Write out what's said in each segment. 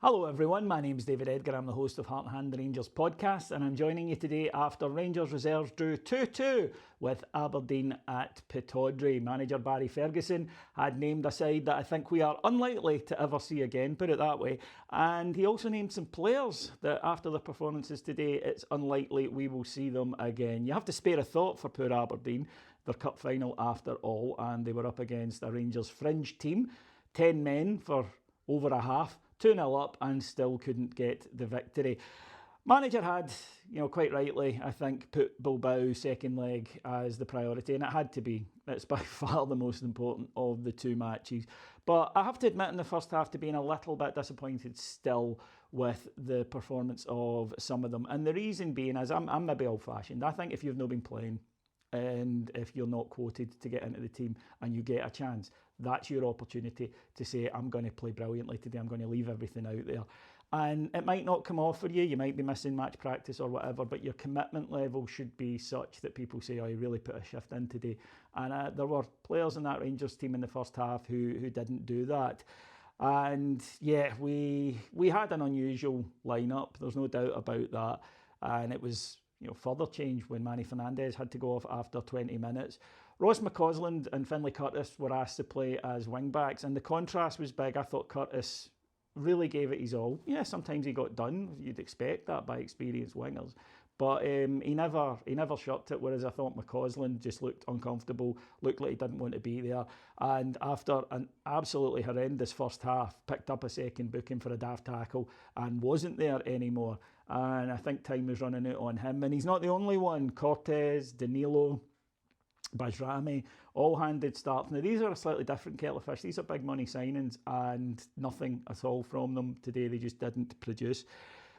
Hello everyone, my name's David Edgar, I'm the host of Heart and Hand Rangers podcast, and I'm joining you today after Rangers reserves drew 2-2 with Aberdeen at Pittodrie. Manager Barry Ferguson had named a side that I think we are unlikely to ever see again, put it that way, and he also named some players that after the performances today it's unlikely we will see them again. You have to spare a thought for poor Aberdeen, their cup final after all, and they were up against a Rangers fringe team, 10 men for over a half, 2-0 up and still couldn't get the victory. Manager had, quite rightly, I think, put Bilbao second leg as the priority, and it had to be. It's by far the most important of the two matches. But I have to admit in the first half to being a little bit disappointed still with the performance of some of them. And the reason being is I'm maybe old-fashioned. I think if you've not been playing, and if you're not quoted to get into the team and you get a chance, that's your opportunity to say, I'm going to play brilliantly today, I'm going to leave everything out there. And it might not come off for you, you might be missing match practice or whatever, but your commitment level should be such that people say, oh, you really put a shift in today. And there were players in that Rangers team in the first half who didn't do that. And yeah, we had an unusual lineup, there's no doubt about that. And it was further change when Manny Fernandez had to go off after 20 minutes. Ross McCausland and Finlay Curtis were asked to play as wing-backs, and the contrast was big. I thought Curtis really gave it his all. Yeah, sometimes he got done. You'd expect that by experienced wingers. But he never shirked it, whereas I thought McCausland just looked uncomfortable, looked like he didn't want to be there. And after an absolutely horrendous first half, picked up a second booking for a daft tackle and wasn't there anymore. And I think time was running out on him. And he's not the only one. Cortez, Danilo, Bajrami, all handed starts. Now, these are a slightly different kettle of fish. These are big money signings and nothing at all from them today. They just didn't produce.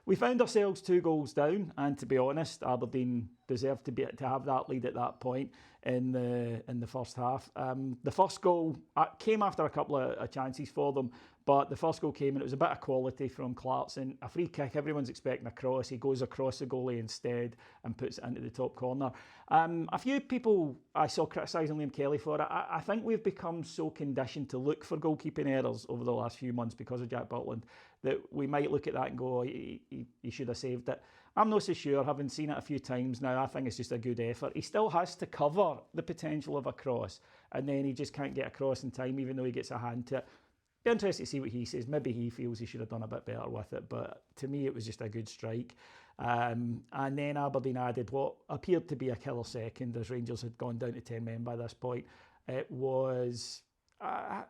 We found ourselves 2 goals down, and to be honest, Aberdeen deserved to have that lead at that point in the first half. The first goal came after a couple of chances for them, but the first goal came and it was a bit of quality from Clarkson. A free kick, everyone's expecting a cross. He goes across the goalie instead and puts it into the top corner. A few people I saw criticising Liam Kelly for it. I think we've become so conditioned to look for goalkeeping errors over the last few months because of Jack Butland that we might look at that and go, oh, he should have saved it. I'm not so sure, having seen it a few times now. I think it's just a good effort. He still has to cover the potential of a cross, and then he just can't get across in time, even though he gets a hand to it. Be interested to see what he says. Maybe he feels he should have done a bit better with it, but to me it was just a good strike. And then Aberdeen added what appeared to be a killer second, as Rangers had gone down to 10 men by this point. It was,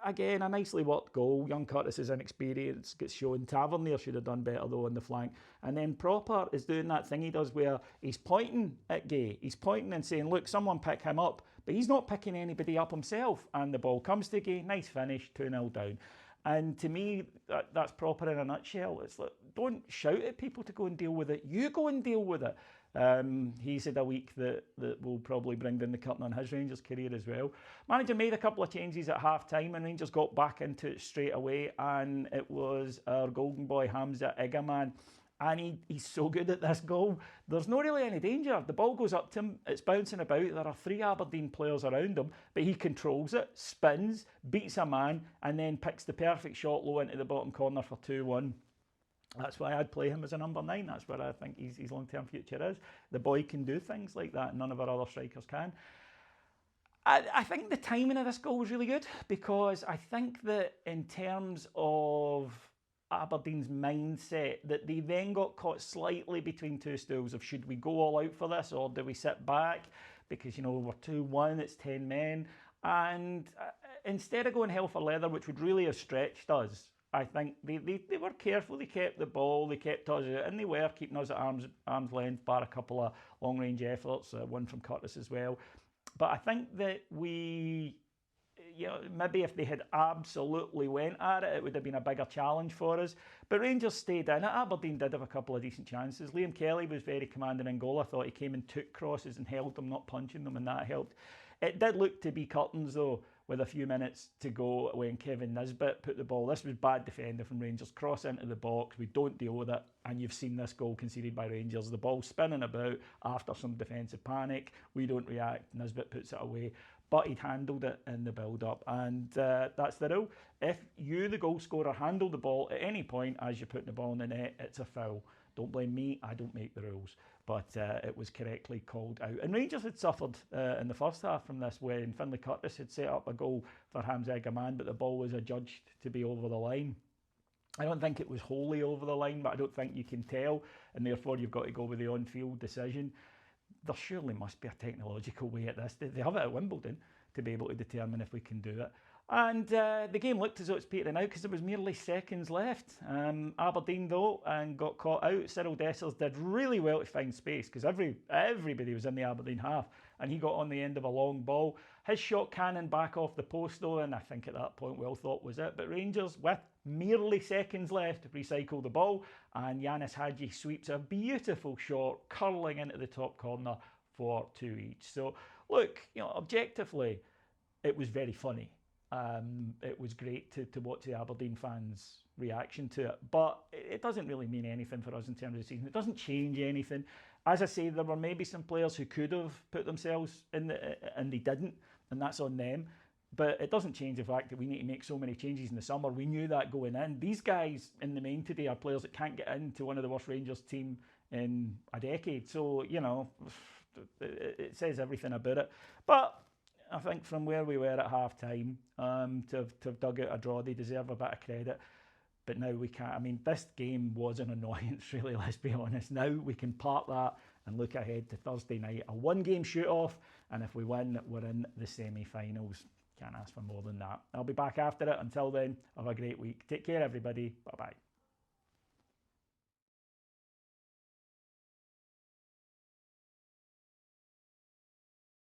again, a nicely worked goal. Young Curtis's inexperience gets shown. Tavernier should have done better though on the flank. And then Proper is doing that thing he does where he's pointing at Gay. He's pointing and saying, look, someone pick him up. But he's not picking anybody up himself. And the ball comes to Gay. Nice finish, 2-0 down. And to me, that's Proper in a nutshell. It's like, don't shout at people to go and deal with it. You go and deal with it. He's had a week that will probably bring down the curtain on his Rangers career as well. Manager made a couple of changes at half-time and Rangers got back into it straight away, and it was our golden boy Hamza Igaman. And he's so good at this goal. There's not really any danger. The ball goes up to him, it's bouncing about. There are 3 Aberdeen players around him, but he controls it, spins, beats a man, and then picks the perfect shot low into the bottom corner for 2-1. That's why I'd play him as a number 9. That's where I think his long-term future is. The boy can do things like that. None of our other strikers can. I think the timing of this goal was really good, because I think that in terms of Aberdeen's mindset, that they then got caught slightly between 2 stools of should we go all out for this or do we sit back, because we're 2-1, it's 10 men, and instead of going hell for leather, which would really have stretched us, I think they were careful. They kept the ball, they kept us out, and they were keeping us at arm's length, bar a couple of long range efforts, one from Curtis as well. But I think that we, maybe if they had absolutely went at it, it would have been a bigger challenge for us. But Rangers stayed in it. Aberdeen did have a couple of decent chances. Liam Kelly was very commanding in goal. I thought he came and took crosses and held them, not punching them, and that helped. It did look to be curtains though, with a few minutes to go when Kevin Nisbet put the ball. This was bad defending from Rangers. Cross into the box. We don't deal with it. And you've seen this goal conceded by Rangers. The ball spinning about after some defensive panic. We don't react. Nisbet puts it away. but he'd handled it in the build-up, and that's the rule. If you, the goal scorer, handle the ball at any point as you're putting the ball in the net, it's a foul. Don't blame me, I don't make the rules. But it was correctly called out. And Rangers had suffered in the first half from this, when Finlay Curtis had set up a goal for Hamza Gaman, but the ball was adjudged to be over the line. I don't think it was wholly over the line, but I don't think you can tell, and therefore you've got to go with the on-field decision. There surely must be a technological way at this. They have it at Wimbledon to be able to determine if we can do it. And the game looked as though it's petering out because there was merely seconds left. Aberdeen, though, and got caught out. Cyril Dessers did really well to find space because everybody was in the Aberdeen half, and he got on the end of a long ball. His shot cannon back off the post, though, and I think at that point we all thought was it. But Rangers, with merely seconds left, recycle the ball, and Yanis Hadji sweeps a beautiful shot curling into the top corner for 2 each. So, look, objectively, it was very funny. It was great to watch the Aberdeen fans' reaction to it, but it doesn't really mean anything for us in terms of the season. It doesn't change anything. As I say, there were maybe some players who could have put themselves in and they didn't, and that's on them. But it doesn't change the fact that we need to make so many changes in the summer. We knew that going in. These guys in the main today are players that can't get into one of the worst Rangers team in a decade. So, it says everything about it. But I think from where we were at half-time, to have dug out a draw, they deserve a bit of credit. But now we can't. I mean, this game was an annoyance, really, let's be honest. Now we can park that and look ahead to Thursday night. A one-game shoot-off, and if we win, we're in the semi-finals. Can't ask for more than that. I'll be back after it. Until then, have a great week. Take care, everybody. Bye-bye.